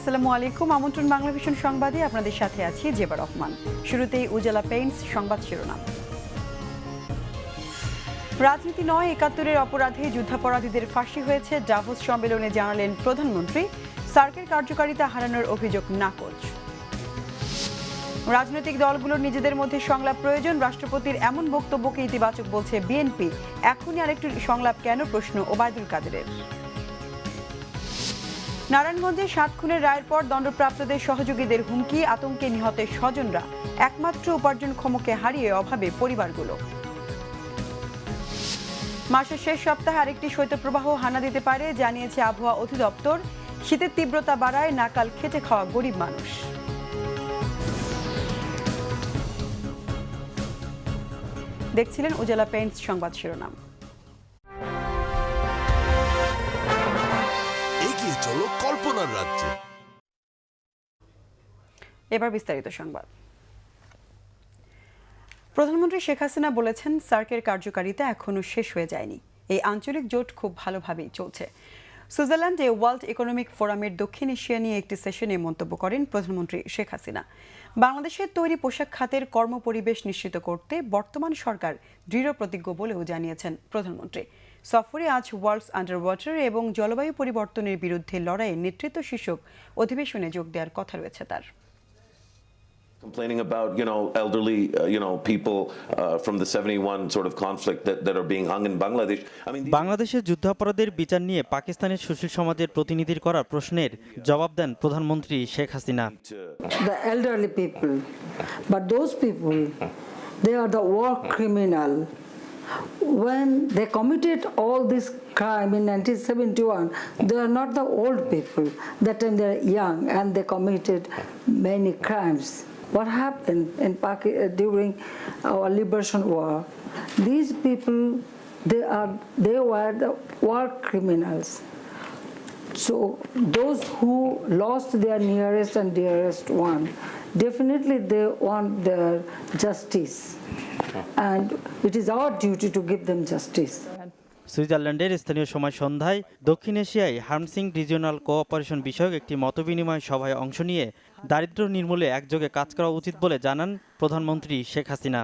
আসসালামু আলাইকুম। আমন্ত্রণ বাংলাভিশন সংবাদে আপনাদের সাথে আছি জেবা রহমান। শুরুতেই উজালা পেইন্টস সংবাদ শিরোনাম। রাজনীতি নয়, ৭১-এর অপরাধে যুদ্ধাপরাধীদের ফাঁসি হয়েছে, ডাভোস সম্মেলনে জানালেন প্রধানমন্ত্রী। সার্কের কার্যকারিতা হারানোর অভিযোগ নাকচ। রাজনৈতিক দলগুলোর নিজেদের মধ্যে সংলাপ প্রয়োজন, রাষ্ট্রপতির এমন বক্তব্যকে ইতিবাচক বলছে বিএনপি। এখনই আরেকটু সংলাপ কেন, প্রশ্ন ওবায়দুল কাদেরের। নারায়ণগঞ্জে ৭ খুনের রায়ের পর দণ্ডপ্রাপ্তদের সহযোগীদের হুমকি, আতঙ্কে নিহতের স্বজনরা। একমাত্র উপার্জনক্ষমকে হারিয়ে অভাবে পরিবারগুলো। মাসের শেষ সপ্তাহে আরেকটি শৈত্যপ্রবাহ হানা দিতে পারে, জানিয়েছে আবহাওয়া অধিদপ্তর। শীতের তীব্রতা বাড়ায় নাকাল খেটে খাওয়া গরিব মানুষ। দেখছিলেন উজালা পেইন্টস সংবাদ শিরোনাম। এগিয়ে চলো কল্পনার রাজ্যে। এবার বিস্তারিত সংবাদ। প্রধানমন্ত্রী শেখ হাসিনা বলেছেন, সার্কের কার্যকারিতা এখনো শেষ হয়ে যায়নি। এই আঞ্চলিক জোট খুব ভালোভাবেই চলছে। সুইজারল্যান্ডে ওয়ার্ল্ড ইকোনমিক ফোরামের দক্ষিণ এশিয়া নিয়ে একটি সেশনে মন্তব্য করেন প্রধানমন্ত্রী শেখ হাসিনা। বাংলাদেশের তৈরি পোশাক খাতের কর্মপরিবেশ নিশ্চিত করতে বর্তমান সরকার দৃঢ় প্রতিজ্ঞ বলেও জানিয়েছেন প্রধানমন্ত্রী। সফরে আজ ওয়ার্ল্ডস আন্ডার ওয়াটার এবং জলবায়ু পরিবর্তনের বিরুদ্ধে লড়াইয়ে নেতৃত্ব শীর্ষক অধিবেশনে যোগ দেওয়ার কথা রয়েছে তার। Complaining about, elderly, people from the 71 sort of conflict that are being hung in Bangladesh. বাংলাদেশের যুদ্ধাপরাধের বিচার নিয়ে পাকিস্তানের সুশীল সমাজের প্রতিনিধির করা প্রশ্নের জবাব দেন প্রধানমন্ত্রী Sheikh Hasina. The elderly people, but those people, they are the war criminal. When they committed all this crime in 1971, they are not the old people. That time they are young and they committed many crimes. What happened in during our liberation war? These people, they were the war criminals. So those who lost their nearest and dearest one, definitely they want their justice. And it is our duty to give them justice. সুইজারল্যান্ডের স্থানীয় সময় সন্ধ্যায় দক্ষিণ এশিয়ায় হার্মসিং regional cooperation বিষয়ক একটি মতবিনিময় সভায় অংশ নিয়ে দারিদ্র্য নির্মূলে একযোগে কাজ করা উচিত বলে জানান প্রধানমন্ত্রী Sheikh Hasina.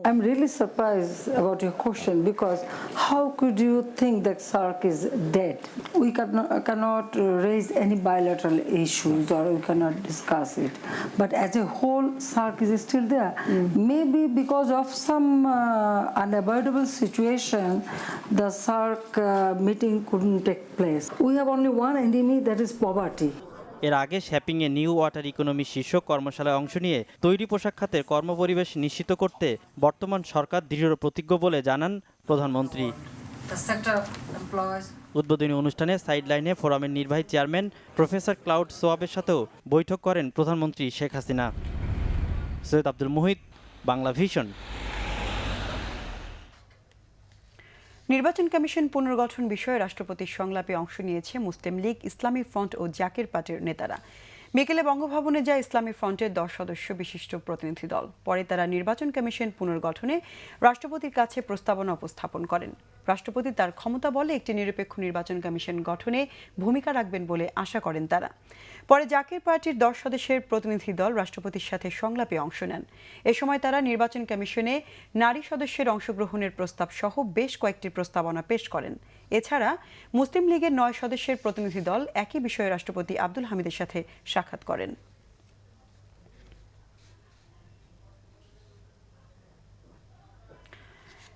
I'm really surprised about your question because how could you think that SARC is dead? We cannot raise any bilateral issues or we cannot discuss it. But as a whole, SARC is still there. Maybe because of some unavoidable situation, the SARC meeting couldn't take place. We have only one enemy, that is poverty. এর আগে শ্যাপিংয়ে new water economy শীর্ষক কর্মশালায় অংশ নিয়ে তৈরি পোশাক খাতের কর্মপরিবেশ নিশ্চিত করতে বর্তমান সরকার দৃঢ় প্রতিজ্ঞ বলে জানান প্রধানমন্ত্রী। উদ্বোধনী অনুষ্ঠানে সাইডলাইনে ফোরামের নির্বাহী চেয়ারম্যান প্রফেসর ক্লাউড সোয়াবের সাথেও বৈঠক করেন প্রধানমন্ত্রী শেখ হাসিনা। সৈয়দ আব্দুল মুহিত, বাংলা ভিশন। নির্বাচন কমিশন পুনর্গঠন বিষয়ে রাষ্ট্রপতির সংলাপে অংশ নিয়েছে মুসলিম লীগ, ইসলামী ফ্রন্ট ও জাকের পার্টির নেতারা। বিকেলে বঙ্গভবনে যায় ইসলামী ফ্রন্টের 10 সদস্য বিশিষ্ট প্রতিনিধি দল। পরে তারা নির্বাচন কমিশন পুনর্গঠনে রাষ্ট্রপতির কাছে প্রস্তাবনা উপস্থাপন করেন। রাষ্ট্রপতি তার ক্ষমতা বলে একটি নিরপেক্ষ নির্বাচন কমিশন গঠনে ভূমিকা রাখবেন বলে আশা করেন তারা। পরে জাকের পার্টির 10 সদস্যের প্রতিনিধি দল রাষ্ট্রপতির সাথে সংলাপে অংশ নেন। এ সময় তারা নির্বাচন কমিশনে নারী সদস্যের অংশগ্রহণের প্রস্তাব সহ বেশ কয়েকটি প্রস্তাবনা পেশ করেন। এছাড়া মুসলিম লীগের 9 সদস্যের প্রতিনিধি দল একই বিষয়ে রাষ্ট্রপতি আব্দুল হামিদের সাথে সাক্ষাৎ করেন।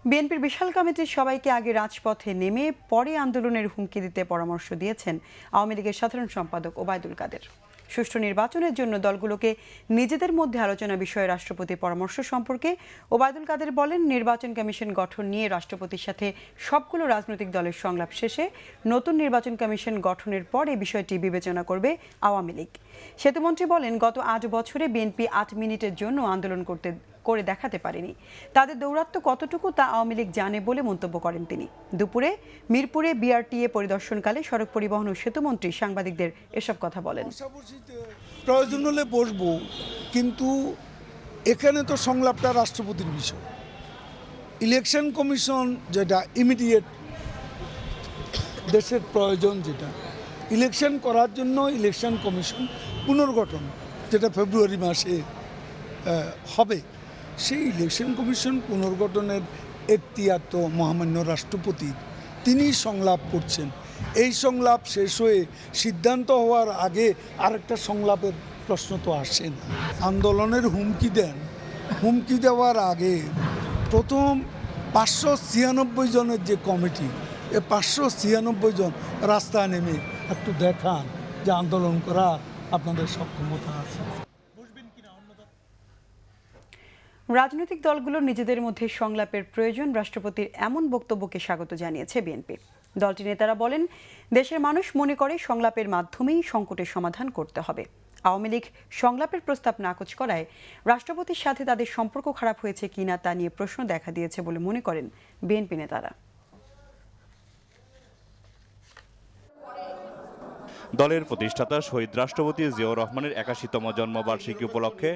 বিএনপির বিশাল কমিটির সবাইকে আগে রাজপথে নেমে পরে আন্দোলনের হুমকি দিতে পরামর্শ দিয়েছেন আওয়ামী লীগের সাধারণ সম্পাদক ওবায়দুল কাদের। সুষ্ঠু নির্বাচনের জন্য দলগুলোকে নিজেদের মধ্যে আলোচনা বিষয়ে রাষ্ট্রপতির পরামর্শ সম্পর্কে ওবায়দুল কাদের বলেন, নির্বাচন কমিশন গঠন নিয়ে রাষ্ট্রপতির সাথে সবগুলো রাজনৈতিক দলের সংলাপ শেষে নতুন নির্বাচন কমিশন গঠনের পর এই বিষয়টি বিবেচনা করবে আওয়ামী লীগ। সেতুমন্ত্রী বলেন, গত 8 বছরে বিএনপি 8 মিনিটের জন্য আন্দোলন করে দেখাতে পারেনি। তাদের দৌরাত্ম্য কতটুকু তা আওয়ামী লীগ জানে বলে মন্তব্য করেন তিনি। দুপুরে মিরপুরে বিআরটিএ পরিদর্শনকালে সড়ক পরিবহন ও সেতুমন্ত্রী সাংবাদিকদের এসব কথা বলেন। প্রয়োজন হলে বসবো, কিন্তু এখানে তো সংলাপটা রাষ্ট্রপতির বিষয়। ইলেকশন কমিশন যেটা ইমিডিয়েট দেশের প্রয়োজন, যেটা ইলেকশন করার জন্য ইলেকশন কমিশন পুনর্গঠন, যেটা ফেব্রুয়ারি মাসে হবে, সেই ইলেকশন কমিশন পুনর্গঠনের এখতিয়ার তো মহামান্য রাষ্ট্রপতির, তিনি সংলাপ করছেন। এই সংলাপ শেষ হয়ে সিদ্ধান্ত হওয়ার আগে আরেকটা সংলাপের প্রশ্ন তো আসে না। আন্দোলনের হুমকি দেন, হুমকি দেওয়ার আগে প্রথম 596 জনের যে কমিটি, এ 596 জন রাস্তায় নেমে একটু দেখান যে আন্দোলন করার আপনাদের সক্ষমতা আছে। রাজনৈতিক দলগুলোর নিজেদের মধ্যে সংলাপের প্রয়োজন, রাষ্ট্রপতির এমন বক্তব্যকে স্বাগত জানিয়েছে বিএনপি। দলটির নেতারা বলেন, দেশের মানুষ মনে করে সংলাপের মাধ্যমেই সংকটের সমাধান করতে হবে। আওয়ামী লীগ সংলাপের প্রস্তাব নাকচ করায় রাষ্ট্রপতির সাথে তাদের সম্পর্ক খারাপ হয়েছে কিনা তা নিয়ে প্রশ্ন দেখা দিয়েছে বলে মনে করেন বিএনপি নেতারা। দলের প্রতিষ্ঠাতা শহীদ রাষ্ট্রপতি জিয়াউর রহমানের ৮১তম জন্মবার্ষিকী উপলক্ষে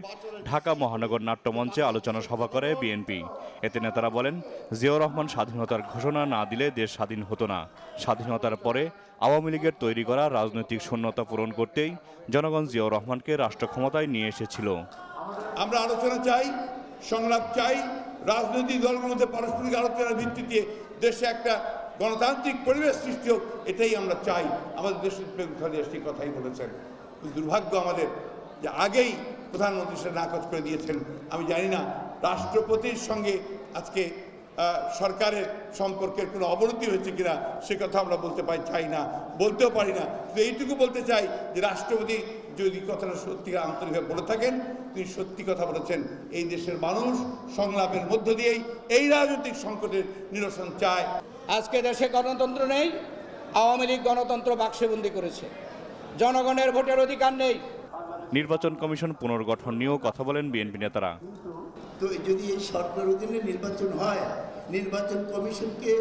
ঢাকা মহানগর নাট্যমঞ্চে আলোচনা সভা করে বিএনপি। এতে নেতারা বলেন, জিয়াউর রহমান স্বাধীনতার ঘোষণা না দিলে দেশ স্বাধীন হতো না। স্বাধীনতার পরে আওয়ামী লীগের তৈরি করা রাজনৈতিক শূন্যতা পূরণ করতেই জনগণ জিয়াউর রহমানকে রাষ্ট্র ক্ষমতায় নিয়ে এসেছিল। আমরা আলোচনা চাই, সংলাপ চাই, রাজনৈতিক দলগুলোর মধ্যে পারস্পরিক আলোচনার ভিত্তিতে দেশে একটা গণতান্ত্রিক পরিবেশ সৃষ্টি হোক, এটাই আমরা চাই। আমাদের দেশের খালেদা সেই কথাই বলেছেন। দুর্ভাগ্য আমাদের যে আগেই প্রধানমন্ত্রী সে নাকচ করে দিয়েছেন। আমি জানি না রাষ্ট্রপতির সঙ্গে আজকে সরকারের সম্পর্কের কোনো অবনতি হয়েছে কিনা, সে কথা আমরা চাই না, বলতেও পারি না। তো এইটুকু বলতে চাই যে রাষ্ট্রপতি যদি কথাটা সত্যিকার আন্তরিকভাবে বলে থাকেন, তিনি সত্যি কথা বলেছেন। এই দেশের মানুষ সংলাপের মধ্য দিয়েই এই রাজনৈতিক সংকটের নিরসন চায়। আজকে দেশে গণতন্ত্র নেই, আওয়ামী লীগ গণতন্ত্র বাক্সবন্দি করেছে, জনগণের ভোটের অধিকার নেই। নির্বাচন কমিশন পুনর্গঠন নিয়েও কথা বলেন বিএনপি নেতারা। তো যদি এই সরকার অধীনে নির্বাচন হয়, নির্বাচন কমিশনকে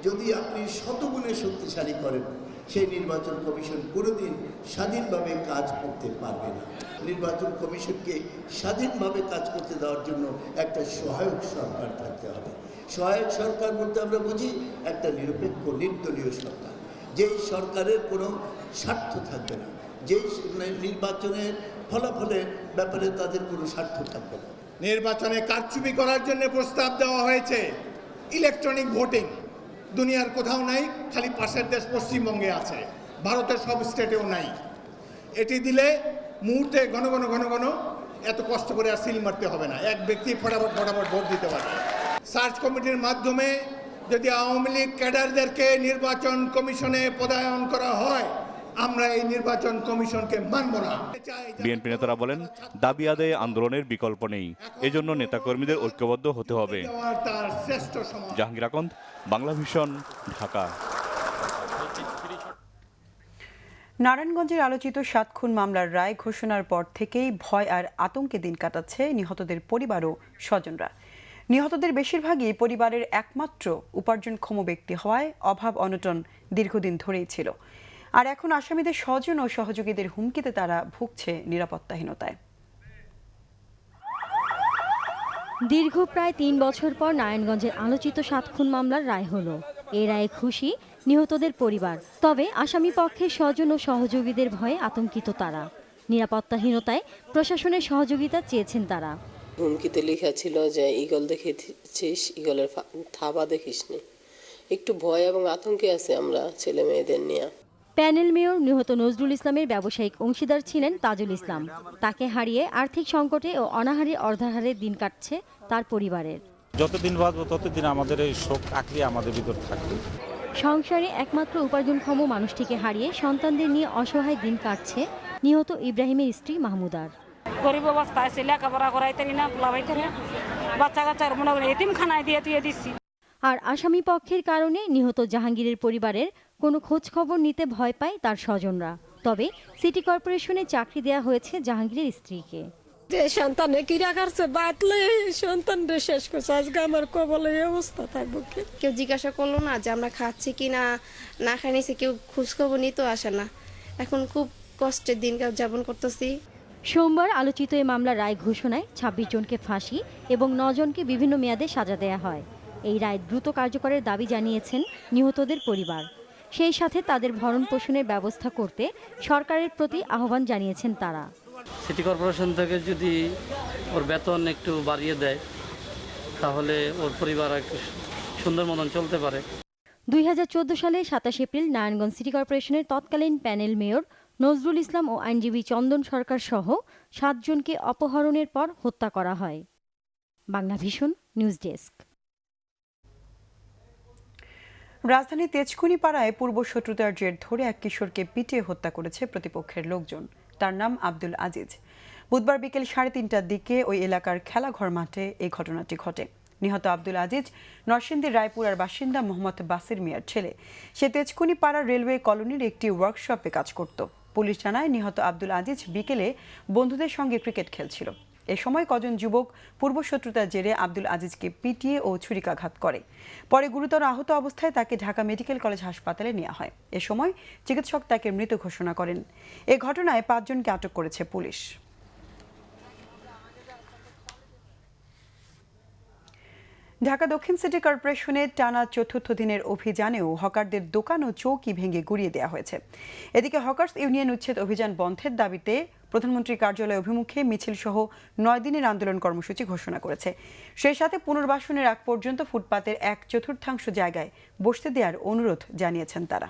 যদি আপনি শতগুণে শক্তিশালী করেন, সেই নির্বাচন কমিশন কোনোদিন স্বাধীনভাবে কাজ করতে পারবে না। নির্বাচন কমিশনকে স্বাধীনভাবে কাজ করতে দেওয়ার জন্য একটা সহায়ক সরকার থাকতে হবে। সহায়ক সরকার বলতে আমরা বুঝি একটা নিরপেক্ষ নির্দলীয় সরকার, যেই সরকারের কোনো স্বার্থ থাকবে না, যেই নির্বাচনের ফলাফলের ব্যাপারে তাদের কোনো স্বার্থ থাকবে না। নির্বাচনে কারচুপি করার জন্য প্রস্তাব দেওয়া হয়েছে। ইলেকট্রনিক ভোটিং দুনিয়ার কোথাও নাই, খালি পাশের দেশ পশ্চিমবঙ্গে আছে, ভারতের সব স্টেটেও নাই। এটি দিলে মুহূর্তে ঘন ঘন এত কষ্ট করে আর সিল মারতে হবে না, এক ব্যক্তি ফটাফট ভোট দিতে পারবে। সার্চ কমিটির মাধ্যমে যদি আওয়ামী লীগ ক্যাডারদেরকে নির্বাচন কমিশনে পদায়ন করা হয়, আমরা এই নির্বাচন কমিশনকে মানব না। বিএনপি নেতারা বলেন, দাবি আদায়ে আন্দোলনের বিকল্প নেই, এজন্য নেতাকর্মীদের ঐক্যবদ্ধ হতে হবে। জাহাঙ্গীর আকন্দ, বাংলা ভিশন, ঢাকা। নারায়ণগঞ্জের আলোচিত ৭ খুন মামলার রায় ঘোষণার পর থেকেই ভয় আর আতঙ্কে দিন কাটাচ্ছে নিহতদের পরিবার ও স্বজনরা। নিহতদের বেশিরভাগই পরিবারের একমাত্র উপার্জনক্ষম ব্যক্তি হওয়ায় অভাব অনটন দীর্ঘদিন ধরেই ছিল। আর এখন আসামিদের স্বজন ও সহযোগীদের হুমকিতে তারা ভুগছে নিরাপত্তাহীনতায়। দীর্ঘ প্রায় ৩ বছর পর নারায়ণগঞ্জের আলোচিত ৭ খুন মামলার রায় হলো। এ রায়ে খুশি নিহতদের পরিবার, তবে আসামি পক্ষের স্বজন ও সহযোগীদের ভয়ে আতঙ্কিত তারা। নিরাপত্তাহীনতায় প্রশাসনের সহযোগিতা চেয়েছেন তারা। হুমকিতে লেখা ছিল যে ঈগল দেখেছিস, ঈগলের থাবা দেখিস নি। একটু ভয় এবং আতঙ্কে আছে আমরা ছেলে মেয়েদের নিয়ে। প্যানেল মেয়র নিহত নজরুল ইসলামের ব্যবসায়িক অংশীদার ছিলেন তাজুল ইসলাম। তাকে হারিয়ে আর্থিক সংকটে ও অনাহারে অর্ধাহারে দিন কাটছে তার পরিবারের। যতদিন বাঁচবো ততদিন আমাদের এই শোক আঁকড়ে আমাদের ভিতর থাকবে। সংসারে একমাত্র উপার্জনক্ষম মানুষটিকে হারিয়ে সন্তানদের নিয়ে অসহায় দিন কাটছে নিহত ইব্রাহিমের স্ত্রী মাহমুদার। গরিব অবস্থা আছে, লেখাপড়া করাইতে না, পোলাবাইতে না, বাচ্চা কাচ্চার মনে করে এতিমখানায় দিয়ে দিচ্ছি। আর আসামি পক্ষের কারণে নিহত জাহাঙ্গীরের পরিবারের কোনো খোঁজ খবর নিতে ভয় পায় তার স্বজনরা। তবে সিটি কর্পোরেশনে চাকরি দেওয়া হয়েছে জাহাঙ্গীরের স্ত্রীকে। যে সন্তানে কিরা করছে বাতলে সন্তানরে শেষ করছে, আজকে আমার কবলে এই অবস্থা থাকবো। কেউ জিজ্ঞাসা করলো না যে আমরা খাচ্ছি কি না খাই নিছি, কেউ খোঁজ খবর নিতে আসে না। এখন খুব কষ্টের দিন যাপন করতেছি। সোমবার আলোচিত এই মামলার রায় ঘোষণায় ২৬ জনকে ফাঁসি এবং ৯ জনকে বিভিন্ন মেয়াদে সাজা দেয়া হয়। এই রায় দ্রুত কার্যকরের দাবি জানিয়েছেন নিহতদের পরিবার। সেই সাথে তাদের ভরণ পোষণের ব্যবস্থা করতে সরকারের প্রতি আহ্বান জানিয়েছেন তারা। সিটি কর্পোরেশন থেকে যদি ওর বেতন একটু বাড়িয়ে দেয় তাহলে ওর পরিবার একটু সুন্দর মতন চলতে পারে। 2014 সালে 27 এপ্রিল নারায়ণগঞ্জ সিটি কর্পোরেশনের তৎকালীন প্যানেল মেয়র নজরুল ইসলাম ও আইনজীবী চন্দন সরকার সহ 7 জনকে অপহরণের পর হত্যা করা হয়। Bangla vision news desk. রাজধানী তেজকুনি পাড়ায় পূর্বশত্রুতার জের ধরে এক কিশোরকে পিটিয়ে হত্যা করেছে প্রতিপক্ষের লোকজন। তার নাম আব্দুল আজিজ। বুধবার বিকেল 3:30টার দিকে ওই এলাকার খেলাঘর মাঠে এই ঘটনাটি ঘটে। নিহত আব্দুল আজিজ নরসিংদীর রায়পুরার বাসিন্দা মোহাম্মদ বাসির মিয়ার ছেলে। সে তেজকুনি পাড়ার রেলওয়ে কলোনির একটি ওয়ার্কশপে কাজ করত। পুলিশ জানায় নিহত আব্দুল আজিজ বিকেলে বন্ধুদের সঙ্গে ক্রিকেট খেলছিল। এ সময় কজন যুবক পূর্বশত্রুতার জেরে আব্দুল আজিজকে পিটিয়ে ও ছুরিকাঘাত করে। পরে গুরুতর আহত অবস্থায় তাকে ঢাকা মেডিকেল কলেজ হাসপাতালে নেওয়া হয়। এ সময় চিকিৎসক তাকে মৃত ঘোষণা করেন। এ ঘটনায় 5 জনকে আটক করেছে পুলিশ। ঢাকা দক্ষিণ সিটি কর্পোরেশনের টানা 4র্থ দিনের অভিযানেও হকারদের দোকান ও চৌকি ভেঙে গুঁড়িয়ে দেওয়া হয়েছে। এদিকে হকার্স ইউনিয়ন উচ্ছেদ অভিযান বন্ধের দাবিতে প্রধানমন্ত্রীর কার্যালয় অভিমুখে মিছিল সহ 9 দিনের আন্দোলন কর্মসূচি ঘোষণা করেছে। সেই সাথে পুনর্বাসনের আগ পর্যন্ত ফুটপাতের 1/4 জায়গায় বসতে দেওয়ার অনুরোধ জানিয়েছেন তারা।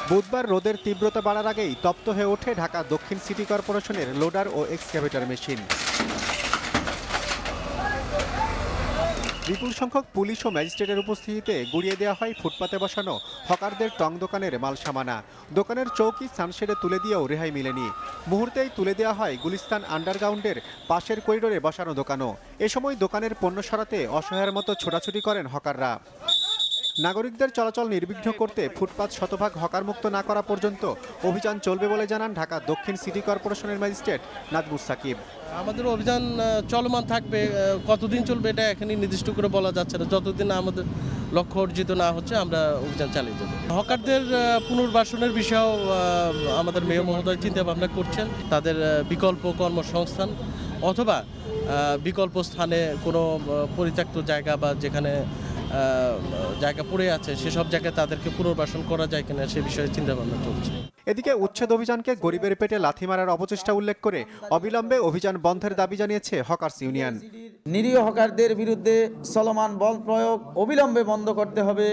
বুধবার রোদের তীব্রতা বাড়ার আগেই তপ্ত হয়ে ওঠে ঢাকা দক্ষিণ সিটি কর্পোরেশনের লোডার ও এক্সক্যাভেটর মেশিন। বিপুল সংখ্যক পুলিশ ও ম্যাজিস্ট্রেটের উপস্থিতিতে গুঁড়িয়ে দেওয়া হয় ফুটপাতে বসানো হকারদের টং দোকানের মাল সামানা। দোকানের চৌকি সানশেডে তুলে দিয়েও রেহাই মিলেনি। মুহূর্তেই তুলে দেওয়া হয় গুলিস্তান আন্ডারগ্রাউন্ডের পাশের করিডোরে বসানো দোকানও। এ সময় দোকানের পণ্য সরাতে অসহায়ের মতো ছোটাছুটি করেন হকাররা। নাগরিকদের চলাচল নির্বিঘ্ন করতে ফুটপাত শতভাগ হকারমুক্ত না করা পর্যন্ত অভিযান চলবে বলে জানান ঢাকা দক্ষিণ সিটি কর্পোরেশনের ম্যাজিস্ট্রেট নাজমুস সাকিব। আমাদের অভিযান চলমান থাকবে, কতদিন চলবে এটা এখানে নির্দিষ্ট করে বলা যাচ্ছে না। যতদিন আমাদের লক্ষ্য অর্জিত না হচ্ছে আমরা অভিযান চালিয়ে যাব। হকারদের পুনর্বাসনের বিষয়েও আমাদের মেয়র মহোদয় চিন্তা ভাবনা করছেন। তাদের বিকল্প কর্মসংস্থান অথবা বিকল্প স্থানে কোনো পরিত্যক্ত জায়গা বা যেখানে জায়গা পড়ে আছে সেসব জায়গায় তাদেরকে পুনর্বাসন করা যায় কিনা সে বিষয়ে চিন্তা ভাবনা চলছে। এদিকে উচ্ছেদ অভিযানকে গরিবের পেটে লাথি মারার অপচেষ্টা উল্লেখ করে অবিলম্বে অভিযান বন্ধের দাবি জানিয়েছে হকার্স ইউনিয়ন। নিরীহ হকারদের বিরুদ্ধে চলমান বল প্রয়োগ অবিলম্বে বন্ধ করতে হবে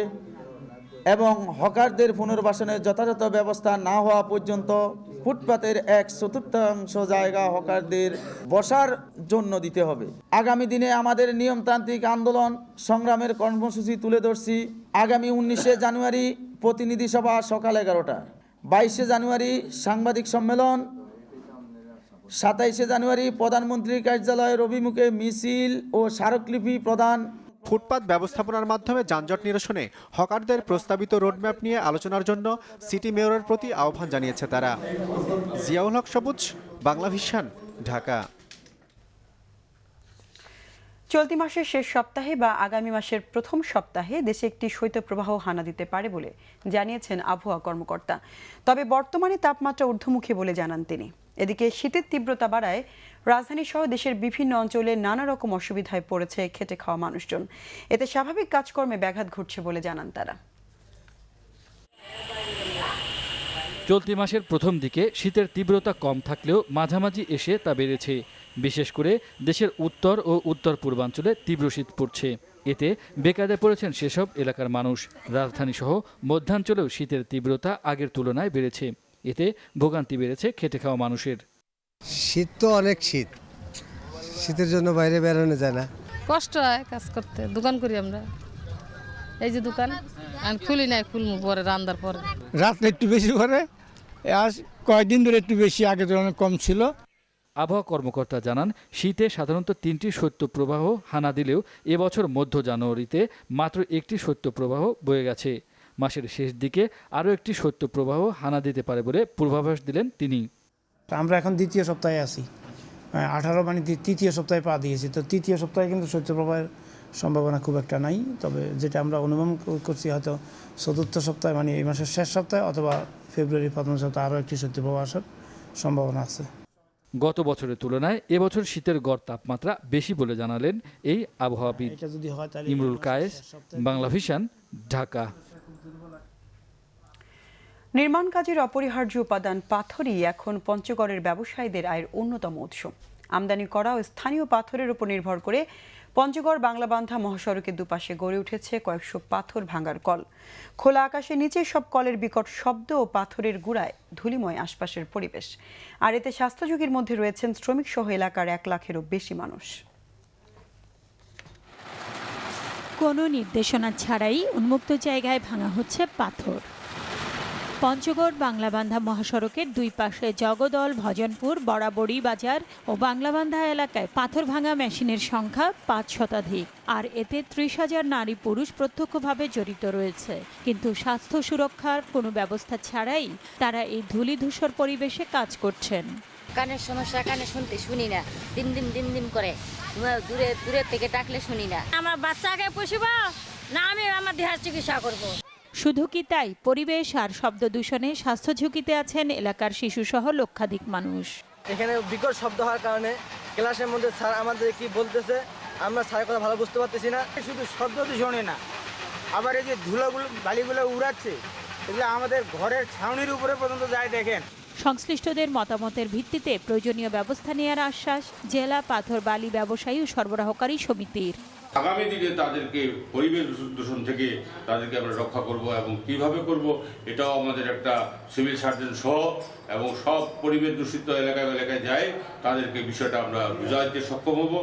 এবং হকারদের পুনর্বাসনের যথাযথ ব্যবস্থা না হওয়া পর্যন্ত ফুটপাতের 1/4 জায়গা হকারদের বসার জন্য দিতে হবে। আগামী দিনে আমাদের নিয়মতান্ত্রিক আন্দোলন সংগ্রামের কর্মসূচি তুলে ধরছি। আগামী 19শে জানুয়ারি প্রতিনিধি সভা সকাল 11টা, 22শে জানুয়ারি সাংবাদিক সম্মেলন, 27শে জানুয়ারি প্রধানমন্ত্রীর কার্যালয়ের অভিমুখে মিছিল ও স্মারকলিপি প্রদান। ফুটপাত ব্যবস্থাপনার মাধ্যমে যানজট নিরসনে হকারদের প্রস্তাবিত রোডম্যাপ নিয়ে আলোচনার জন্য সিটি মেয়রের প্রতি আহ্বান জানিয়েছে তারা। জিয়াউল হক সবুজ, বাংলা ভিশন, ঢাকা। চলতি মাসের শেষ সপ্তাহে বা আগামী মাসের প্রথম সপ্তাহে দেশে একটি শৈত্যপ্রবাহ হানা দিতে পারে বলে জানিয়েছেন আবহাওয়া কর্মকর্তা। তবে বর্তমানে তাপমাত্রা ঊর্ধ্বমুখী বলে জানান তিনি। এদিকে শীতের তীব্রতা বাড়ায় রাজধানী সহ দেশের বিভিন্ন অঞ্চলে নানা রকম অসুবিধায় পড়েছে খেটে খাওয়া মানুষজন। এতে স্বাভাবিক কাজকর্মে ব্যাঘাত ঘটছে বলে জানান তারা। চলতি মাসের প্রথম দিকে শীতের তীব্রতা কম থাকলেও মাঝামাঝি এসে তা বেড়েছে। বিশেষ করে দেশের উত্তর ও উত্তর পূর্বাঞ্চলে তীব্র শীত পড়ছে। এতে বেকায়দায় পড়েছেন সেসব এলাকার মানুষ। রাজধানী সহ মধ্যাঞ্চলেও শীতের তীব্রতা আগের তুলনায় বেড়েছে। এতে ভোগান্তি বেড়েছে খেটে খাওয়া মানুষের। শীত তো অনেক শীত, শীতের জন্য বাইরে বেরোনো যায় না, কষ্ট হয় কাজ করতে। দোকান করি আমরা, এই যে দোকান খুলি নাই, খুলবো পরে রান্নার পরে। রাত্রে একটু বেশি করে, আজ কয়েকদিন ধরে একটু বেশি, আগে তো অনেক কম ছিল। আবহাওয়া কর্মকর্তা জানান, শীতে সাধারণত 3টি শৈত্যপ্রবাহ হানা দিলেও এবছর মধ্য জানুয়ারিতে মাত্র একটি শৈত্যপ্রবাহ বয়ে গেছে। মাসের শেষ দিকে আরও একটি শৈত্যপ্রবাহ হানা দিতে পারে বলে পূর্বাভাস দিলেন তিনি। আমরা এখন দ্বিতীয় সপ্তাহে আছি, 18 মানে তৃতীয় সপ্তাহে পা দিয়েছি। তো তৃতীয় সপ্তাহে কিন্তু শৈত্যপ্রবাহের সম্ভাবনা খুব একটা নাই। তবে যেটা আমরা অনুমান করছি হয়তো চতুর্থ সপ্তাহে, মানে এই মাসের শেষ সপ্তাহে অথবা ফেব্রুয়ারির প্রথম সপ্তাহে আরও একটি শৈত্যপ্রবাহ আসার সম্ভাবনা আছে। গত বছরের তুলনায় এবছর শীতের গড় তাপমাত্রা বেশি বলে জানালেন এই আবহাওয়াবিদ। ইমরুল কায়েস, বাংলা ভিশন, ঢাকা। নির্মাণ কাজের অপরিহার্য উপাদান পাথরই এখন পঞ্চগড়ের ব্যবসায়ীদের আয়ের অন্যতম উৎস। আমদানি করা ও স্থানীয় পাথরের উপর নির্ভর করে পঞ্চগড় বাংলাবান্ধা মহাসড়কের দুপাশে গড়ে উঠেছে কয়েকশো পাথর ভাঙার কল। খোলা আকাশের নিচে সব কলের বিকট শব্দ ও পাথরের গুঁড়ায় ধূলিময় আশপাশের পরিবেশ। আর এতে স্বাস্থ্য ঝুঁকির মধ্যে রয়েছেন শ্রমিক সহ এলাকার 1 লাখেরও বেশি মানুষ। কোনো নির্দেশনা ছাড়াই উন্মুক্ত জায়গায় ভাঙা হচ্ছে পাথর। পঞ্চগড় বাংলাবান্ধা মহাসড়কের দুই পাশে জগদল, ভজনপুর, বরাবড়ি বাজার ও বাংলাবান্ধা এলাকায় পাথর ভাঙা মেশিনের সংখ্যা 5 শতাধিক। আর এতে 30,000 নারী পুরুষ প্রত্যক্ষভাবে জড়িত রয়েছে। কিন্তু স্বাস্থ্য সুরক্ষার কোনো ব্যবস্থা ছাড়াই তারা এই ধূলিধূসর পরিবেশে কাজ করছেন। কানের সমস্যা, কানে শুনি না, দিম দিম দিম দিম করে, দূরে দূরে থেকে ডাকলে শুনি না। আমার বাচ্চাকে পুষিব না আমি আমার দেহার চিকিৎসা করব। শুধু কি তাই, পরিবেশ আর শব্দ দূষণে স্বাস্থ্য ঝুঁকিতে আছেন এলাকার শিশুসহ লক্ষাধিক মানুষ। এখানে বিকট শব্দ হওয়ার কারণে ক্লাসের মধ্যে স্যার আমাদের কি বলতেছে আমরা স্যারের কথা ভালো বুঝতে পারতেছি না। শুধু শব্দ দূষণে না, আবার এই যে ধুলোগুলো বালিগুলো উড়াচ্ছে, এগুলো আমাদের ঘরের ছাউনির উপরে পর্যন্ত যায়। দেখেন, সংশ্লিষ্টদের মতামতের ভিত্তিতে প্রয়োজনীয় ব্যবস্থা নেওয়ার আশ্বাস জেলা পাথর বালি ব্যবসায়ী ও সরবরাহকারী সমিতির। আগামী দিনে তাদেরকে পরিবেশ দূষণ থেকে তাদেরকে আমরা রক্ষা করব এবং কিভাবে করব এটাও আমাদের একটা সিভিল সার্জন সহ এবং সব পরিবেশ দূষিত এলাকায় যায় তাদেরকে বিষয়টা আমরা বুঝাইতে সক্ষম হব।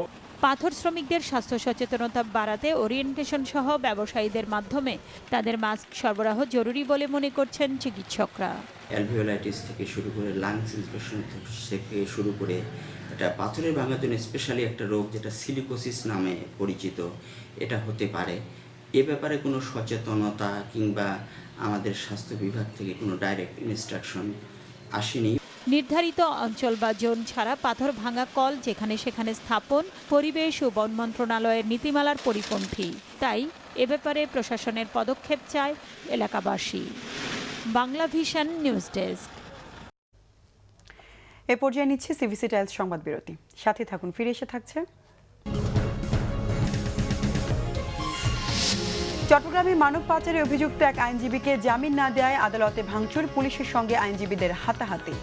পাথর শ্রমিকদের স্বাস্থ্য সচেতনতা বাড়াতে ওরিয়েন্টেশন সহ ব্যবসায়ীদের মাধ্যমে তাদের মাস্ক সরবরাহ জরুরি বলে মনে করছেন চিকিৎসকরা। অ্যালভিওলাইটিস থেকে শুরু করে লাংস ইনফেকশন থেকে শুরু করে এটা পাথরের ভাঙার জন্য স্পেশালি একটা রোগ যেটা সিলিকোসিস নামে পরিচিত, এটা হতে পারে। এ ব্যাপারে কোনো সচেতনতা কিংবা আমাদের স্বাস্থ্য বিভাগ থেকে কোনো ডাইরেক্ট ইনস্ট্রাকশন আসেনি। নির্ধারিত অঞ্চল বা জোন ছাড়া পাথর ভাঙা কল যেখানে সেখানে স্থাপন পরিবেশ ও বন মন্ত্রণালয়ের নীতিমালার পরিপন্থী। তাই এ ব্যাপারে প্রশাসনের পদক্ষেপ চায় এলাকাবাসী। Bangla vision news desk. এ পর্যায়ে নিচ্ছে সিবিসি টাইলস সংবাদ বিরতি। সাথে থাকুন, ফিরে এসে থাকছে। চট্টগ্রামে মানব পাচারে অভিযুক্ত এক আইনজীবীকে জামিন না দেওয়ায় আদালতে ভাঙচুর, পুলিশের সঙ্গে আইনজীবীদের হাতাহাতি।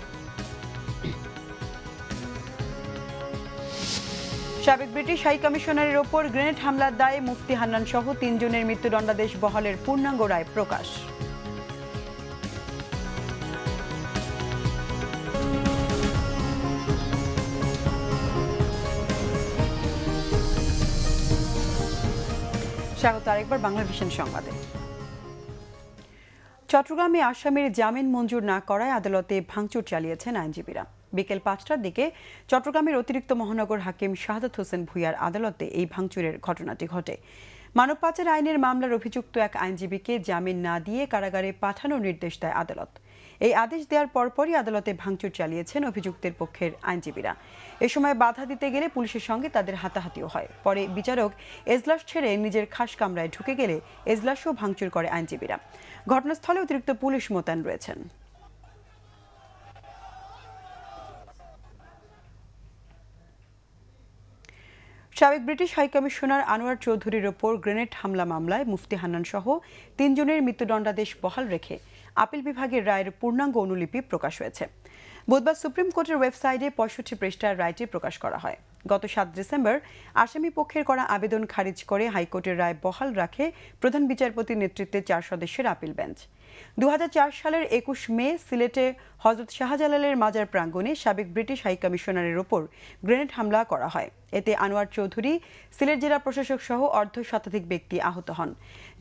সাবেক ব্রিটিশ হাই কমিশনারের ওপর গ্রেনেড হামলার দায়ে মুফতি হান্নান সহ 3 জনের মৃত্যুদণ্ডাদেশ বহালের পূর্ণাঙ্গ রায় প্রকাশ। স্বাগত আরেকবার বাংলা ভিশন সংবাদে। চট্টগ্রামে আসামির জামিন মঞ্জুর না করায় আদালতে ভাঙচুর চালিয়েছেন আইনজীবীরা। বিকেল 5টার দিকে চট্টগ্রামের অতিরিক্ত মহানগর হাকিম শাহাদাত হোসেন ভূঁইয়ার আদালতে এই ভাঙচুরের ঘটনাটি ঘটে। মানব পাচার আইনের মামলার অভিযুক্ত এক আইনজীবীকে জামিন না দিয়ে কারাগারে পাঠানোর নির্দেশ দেয় আদালত। এই আদেশ দেওয়ার পরপরই আদালতে ভাঙচুর চালিয়েছেন অভিযুক্তের পক্ষের আইনজীবীরা। এ সময় বাধা দিতে গেলে পুলিশের সঙ্গে তাদের হাতাহাতিও হয়। পরে বিচারক এজলাস ছেড়ে নিজের খাস কামরায় ঢুকে গেলে এজলাসও ভাঙচুর করে আইনজীবীরা। ঘটনাস্থলে অতিরিক্ত পুলিশ মোতায়েন রয়েছেন। সাবেক ব্রিটিশ হাইকমিশনার আনোয়ার চৌধুরীর ওপর গ্রেনেড হামলা মামলায় মুফতি হান্নান সহ 3 জনের মৃত্যুদণ্ডাদেশ বহাল রেখে আপিল বিভাগের রায়ের পূর্ণাঙ্গ অনুলিপি প্রকাশ হয়েছে। বুধবার সুপ্রিম কোর্টের ওয়েবসাইটে 65 পৃষ্ঠার রায়টি প্রকাশ করা হয়। গত 7 ডিসেম্বর আসামি পক্ষের করা আবেদন খারিজ করে হাইকোর্টের রায় বহাল রাখে প্রধান বিচারপতির নেতৃত্বে 4 সদস্যের আপিল বেঞ্চ। 2004 সালের 21 মে সিলেটে হযরত শাহজালালের মাজার প্রাঙ্গণে সাবেক ব্রিটিশ হাইকমিশনারের ওপর গ্রেনেড হামলা করা হয়। এতে আনোয়ার চৌধুরী, সিলেট জেলা প্রশাসক সহ অর্ধশতাধিক ব্যক্তি আহত হন।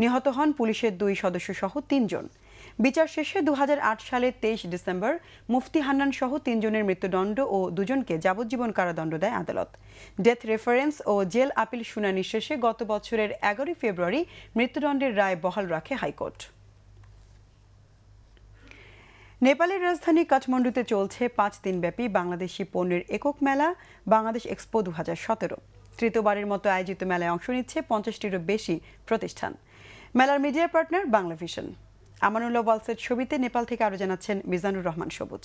নিহত হন পুলিশের 2 সদস্য সহ 3 জন। বিচার শেষে 2008 সালের 23 ডিসেম্বর মুফতি হান্নান সহ 3 জনের মৃত্যুদণ্ড ও 2 জনকে যাবজ্জীবন কারাদণ্ড দেয় আদালত। ডেথ রেফারেন্স ও জেল আপিল শুনানি শেষে গত বছরের 11 ফেব্রুয়ারি মৃত্যুদণ্ডের রায় বহাল রাখে হাইকোর্ট। নেপালের রাজধানী কাঠমান্ডুতে চলছে 5 দিনব্যাপী বাংলাদেশি পণ্যের একক মেলা বাংলাদেশ এক্সপো 2017। তৃতীয়বারের মতো আয়োজিত মেলায় অংশ নিচ্ছে 50টিরও বেশি প্রতিষ্ঠান। মেলার media partner Bangla vision. Amanullah ওয়ালসের ছবিতে নেপাল থেকে আরো জানাচ্ছেন মিজানুর রহমান সবুজ।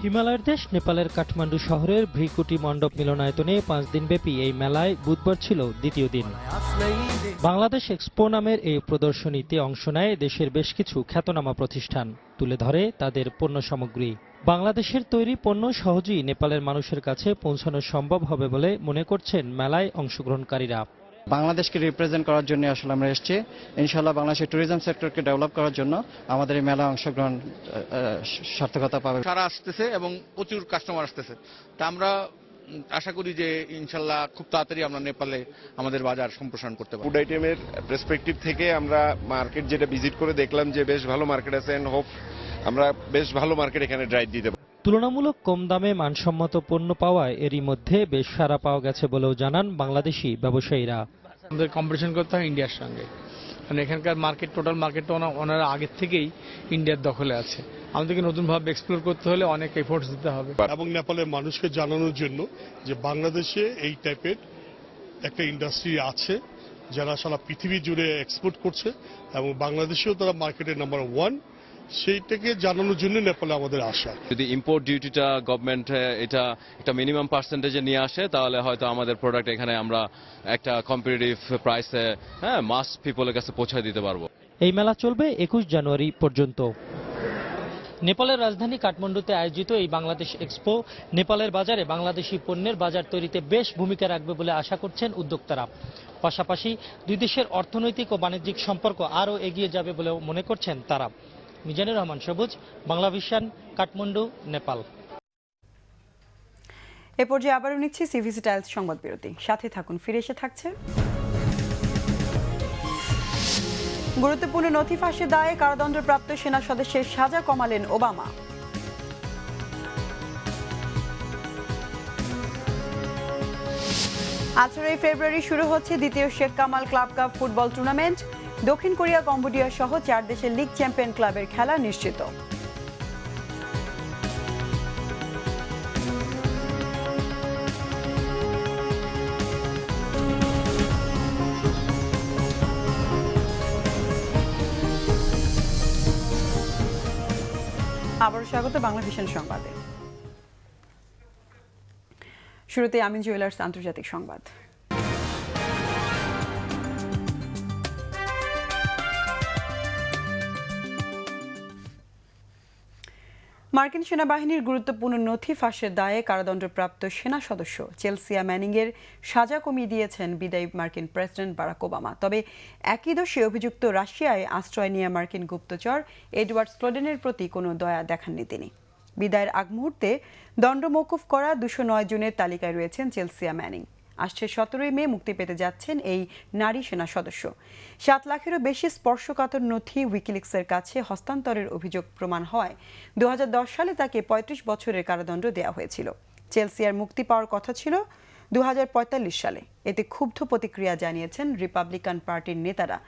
হিমালয়ের দেশ নেপালের কাঠমান্ডু শহরের ভ্রিকুটি মণ্ডপ মিলনায়তনে 5 দিনব্যাপী এই মেলায় বুধবার ছিল দ্বিতীয় দিন। বাংলাদেশ এক্সপো নামের এই প্রদর্শনীতে অংশ নেয় দেশের বেশ কিছু খ্যাতনামা প্রতিষ্ঠান, তুলে ধরে তাদের পণ্য সামগ্রী। বাংলাদেশের তৈরি পণ্য সহজেই নেপালের মানুষের কাছে পৌঁছানো সম্ভব হবে বলে মনে করছেন মেলায় অংশগ্রহণকারীরা। বাংলাদেশকে রিপ্রেজেন্ট করার জন্য আসলে আমরা এসেছি। ইনশাআল্লাহ বাংলাদেশের ট্যুরিজম সেক্টরকে ডেভেলপ করার জন্য আমাদের এই মেলা অংশগ্রহণ সার্থকতা পাবে। সারা আসতেছে এবং প্রচুর কাস্টমার আসতেছে, তা আমরা আশা করি যে ইনশাআল্লাহ খুব তাড়াতাড়ি আমরা নেপালে আমাদের বাজার সম্প্রসারণ করতে পারব। ফুড আইটেমের পার্সপেক্টিভ থেকে আমরা মার্কেট যেটা ভিজিট করে দেখলাম যে বেশ ভালো মার্কেট আছে, এন্ড হোপ আমরা বেশ ভালো মার্কেট এখানে ড্রাইভ দিতে পারব। তুলনামূলক কম দামে মানসম্মত পণ্য পাওয়ায় এরই মধ্যে বেশ সাড়া পাওয়া গেছে বলেও জানান বাংলাদেশি ব্যবসায়ীরা। আমাদের কম্পিটিশন করতে হয় ইন্ডিয়ার সঙ্গে, কারণ এখানকার মার্কেট, টোটাল মার্কেটটা ওনারা আগের থেকেই ইন্ডিয়ার দখলে আছে। আমাদেরকে নতুনভাবে এক্সপ্লোর করতে হলে অনেক এফোর্টস দিতে হবে। এবং নেপালের মানুষকে জানানোর জন্য যে বাংলাদেশে এই টাইপের একটা ইন্ডাস্ট্রি আছে যারা সারা পৃথিবী জুড়ে এক্সপোর্ট করছে এবং বাংলাদেশেও তারা মার্কেটের নাম্বার 1, সেইটাকে জানানোর জন্য নেপালে আমাদের আসা। যদি ইম্পোর্ট ডিউটিটা গভর্নমেন্ট এটা একটা মিনিমাম পার্সেন্টেজে নিয়ে আসে, তাহলে হয়তো আমাদের প্রোডাক্ট এখানে আমরা একটা কম্পিটিটিভ প্রাইসে মাস পিপলের কাছে পৌঁছে দিতে পারবো। এই মেলা চলবে 21 জানুয়ারি পর্যন্ত। নেপালের রাজধানী কাঠমান্ডুতে আয়োজিত এই বাংলাদেশ এক্সপো নেপালের বাজারে বাংলাদেশি পণ্যের বাজার তৈরিতে বেশ ভূমিকা রাখবে বলে আশা করছেন উদ্যোক্তারা। পাশাপাশি দুই দেশের অর্থনৈতিক ও বাণিজ্যিক সম্পর্ক আরও এগিয়ে যাবে বলেও মনে করছেন তারা। মিজানুর রহমান সবুজ, বাংলা ভিশন, কাঠমান্ডু, নেপাল। এ পর্যায়ে আবারও নিচ্ছি সিভিসি টাইলস সংবাদ বিরতি, সাথে থাকুন। ফিরে এসে থাকছে গুরুত্বপূর্ণ নথি ফাঁসের দায়ে কারাদণ্ডপ্রাপ্ত সেনা সদস্যের সাজা কমালেন ওবামা। 18 ফেব্রুয়ারি শুরু হচ্ছে দ্বিতীয় Sheikh Kamal club cup football tournament. দক্ষিণ কোরিয়া, কম্বোডিয়া সহ 4 দেশের লিগ চ্যাম্পিয়ন ক্লাবের খেলা নিশ্চিত। আবারও স্বাগত বাংলা ভিশন সংবাদে। শুরুতে আমিন জুয়েলার্স আন্তর্জাতিক সংবাদ। মার্কিন সেনাবাহিনীর গুরুত্বপূর্ণ নথি ফাঁসের দায়ে কারাদণ্ডপ্রাপ্ত সেনা সদস্য চেলসিয়া ম্যানিংয়ের সাজা কমিয়ে দিয়েছেন বিদায়ী মার্কিন প্রেসিডেন্ট বারাক ওবামা। তবে একই দোষে অভিযুক্ত রাশিয়ায় আশ্রয় নেওয়া মার্কিন গুপ্তচর এডওয়ার্ড স্নোডেনের প্রতি কোনো দয়া দেখাননি তিনি। বিদায়ের আগ মুহূর্তে দণ্ড মওকুফ করা 209 জনের তালিকায় রয়েছেন চেলসিয়া ম্যানিং। আসছে 17 মে মুক্তি পেতে যাচ্ছেন এই নারী সেনা সদস্য। 7 লাখেরও বেশি স্পর্শকাতর নথি উইকিলিক্সের কাছে হস্তান্তরের অভিযোগ প্রমাণ হয় 2010 সালে তাকে 35 বছরের কারাদণ্ড দেওয়া হয়েছিল। চেলসিয়ার মুক্তি পাওয়ার কথা ছিল 2045 সালে। এতে ক্ষুব্ধ প্রতিক্রিয়া জানিয়েছেন রিপাবলিকান পার্টির নেতারা।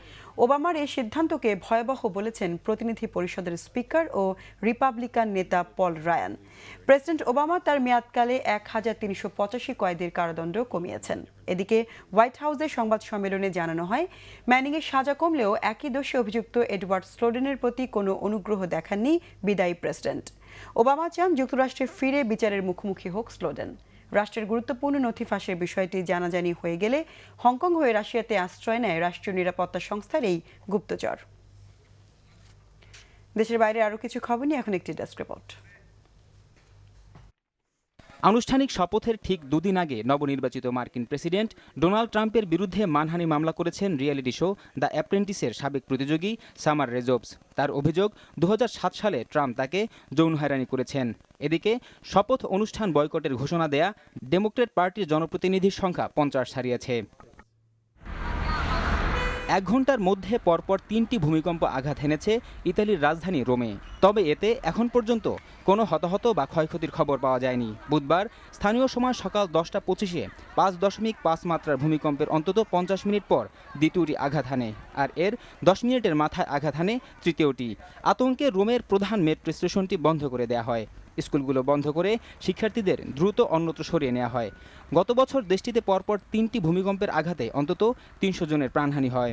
ওবামার এই সিদ্ধান্তকে ভয়াবহ বলেছেন প্রতিনিধি পরিষদের স্পিকার ও রিপাবলিকান নেতা পল রায়ান। প্রেসিডেন্ট ওবামা তার মেয়াদকালে 1385 কয়েদির কারাদণ্ড কমিয়েছেন। এদিকে হোয়াইট হাউসের সংবাদ সম্মেলনে জানানো হয়, ম্যানিংয়ের সাজা কমলেও একই দোষে অভিযুক্ত এডওয়ার্ড স্নোডেনের প্রতি কোনো অনুগ্রহ দেখাননি বিদায়ী প্রেসিডেন্ট। ওবামা চান যুক্তরাষ্ট্রে ফিরে বিচারের মুখোমুখি হোক স্নোডেন। রাষ্ট্রের গুরুত্বপূর্ণ নথি ফাঁসের বিষয়টি জানাজানি হয়ে গেলে হংকং হয়ে রাশিয়াতে আশ্রয় নেয় রাষ্ট্রীয় নিরাপত্তা সংস্থার এই গুপ্তচর। দেশের বাইরে আরও কিছু খবর নিয়ে এখন একটি ডেস্ক রিপোর্ট। আনুষ্ঠানিক শপথের ঠিক 2 দিন আগে নবনির্বাচিত মার্কিন প্রেসিডেন্ট ডোনাল্ড ট্রাম্পের বিরুদ্ধে মানহানি মামলা করেছেন রিয়েলিটি শো দ্য অ্যাপ্রেন্টিসের সাবেক প্রতিযোগী সামার রেজবস। তার অভিযোগ 2007 সালে ট্রাম্প তাকে যৌন হয়রানি করেছেন। এদিকে শপথ অনুষ্ঠান বয়কটের ঘোষণা দেয়া ডেমোক্রেট পার্টির জনপ্রতিনিধির সংখ্যা 50 ছাড়িয়েছে। 1 ঘন্টার মধ্যে পরপর 3টি ভূমিকম্প আঘাত এনেছে ইতালির রাজধানী রোমে। তবে এতে এখন পর্যন্ত কোনো হতাহত বা ক্ষয়ক্ষতির খবর পাওয়া যায়নি। বুধবার স্থানীয় সময় সকাল 10:25-এ 5.5 মাত্রার ভূমিকম্পের অন্তত 50 মিনিট পর দ্বিতীয়টি আঘাত হানে, আর এর 10 মিনিটের মাথায় আঘাত হানে তৃতীয়টি। আতঙ্কে রোমের প্রধান মেট্রো স্টেশনটি বন্ধ করে দেওয়া হয়। স্কুলগুলো বন্ধ করে শিক্ষার্থীদের দ্রুত অন্যত্র সরিয়ে নেওয়া হয়। গত বছর দেশটিতে পরপর 3টি ভূমিকম্পের আঘাতে অন্তত 300 জনের প্রাণহানি হয়।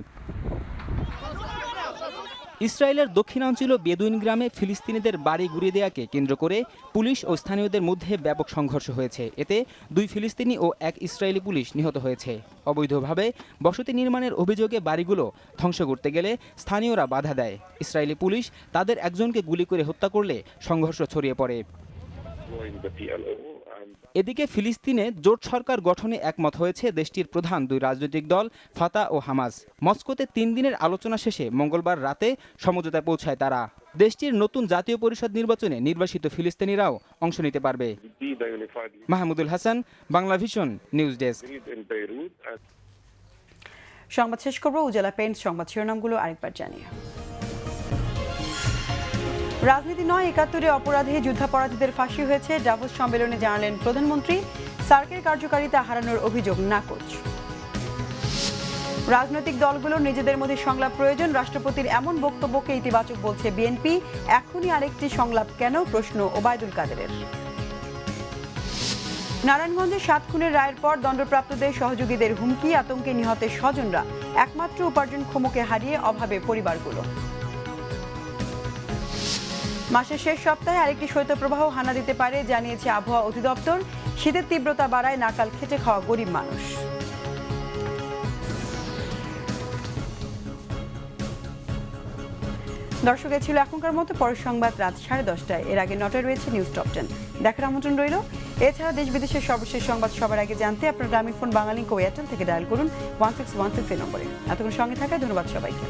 ইসরায়েলের দক্ষিণাঞ্চলীয় বেদুইন গ্রামে ফিলিস্তিনিদের বাড়ি গুঁড়িয়ে দেওয়াকে কেন্দ্র করে পুলিশ ও স্থানীয়দের মধ্যে ব্যাপক সংঘর্ষ হয়েছে। এতে 2 ফিলিস্তিনি ও 1 ইসরায়েলি পুলিশ নিহত হয়েছে। অবৈধভাবে বসতি নির্মাণের অভিযোগে বাড়িগুলো ধ্বংস করতে গেলে স্থানীয়রা বাধা দেয়। ইসরায়েলি পুলিশ তাদের একজনকে গুলি করে হত্যা করলে সংঘর্ষ ছড়িয়ে পড়ে। এদিকে ফিলিস্তিনে জোট সরকার গঠনে একমত হয়েছে দেশটির প্রধান 2 রাজনৈতিক দল ফাতা ও হামাস। মস্কোতে 3 দিনের আলোচনা শেষে মঙ্গলবার রাতে সমঝোতায় পৌঁছায় তারা। দেশটির নতুন জাতীয় পরিষদ নির্বাচনে নির্বাসিত ফিলিস্তিনিরাও অংশ নিতে পারবে। Mahmudul Hasan, Bangla vision news desk. সংবাদ শেষ করব উজালা পেইন্টস সংবাদ শিরোনামগুলো আরেকবার জানিয়ে। রাজনীতি নয়, ৭১-এ অপরাধে যুদ্ধাপরাধীদের ফাঁসি হয়েছে, ডাভোস সম্মেলনে জানালেন প্রধানমন্ত্রী। সার্কের কার্যকারিতা হারানোর অভিযোগ নাকচ। রাজনৈতিক দলগুলোর নিজেদের মধ্যে সংলাপ প্রয়োজন, রাষ্ট্রপতির এমন বক্তব্যকে ইতিবাচক বলছে বিএনপি। এখনই আরেকটি সংলাপ কেন, প্রশ্ন ওবায়দুল কাদেরের। নারায়ণগঞ্জে 7 খুনের রায়ের পর দণ্ডপ্রাপ্তদের সহযোগীদের হুমকি, আতঙ্কে নিহতের স্বজনরা। একমাত্র উপার্জনক্ষমকে হারিয়ে অভাবে পরিবারগুলো। মাসের শেষ সপ্তাহে আরেকটি শৈত্যপ্রবাহ হানা দিতে পারে জানিয়েছে আবহাওয়া অধিদপ্তর। শীতের তীব্রতা বাড়ায় নাকাল খেটে খাওয়া গরিব মানুষ। দর্শক, ছিল এখনকার মতো। পরের সংবাদ রাত 10:30টায়। এর আগে 9টায় রয়েছে নিউজ টপ 10 দেখার আমন্ত্রণ রইল। এছাড়া দেশ বিদেশের সর্বশেষ সংবাদ সবার আগে জানতে আপনার গ্রামীণ ফোন, বাংলালিংক ও এয়ারটেল থেকে ডায়াল করুন 1616 নম্বরে। এতক্ষণ সঙ্গে থাকায় ধন্যবাদ সবাইকে।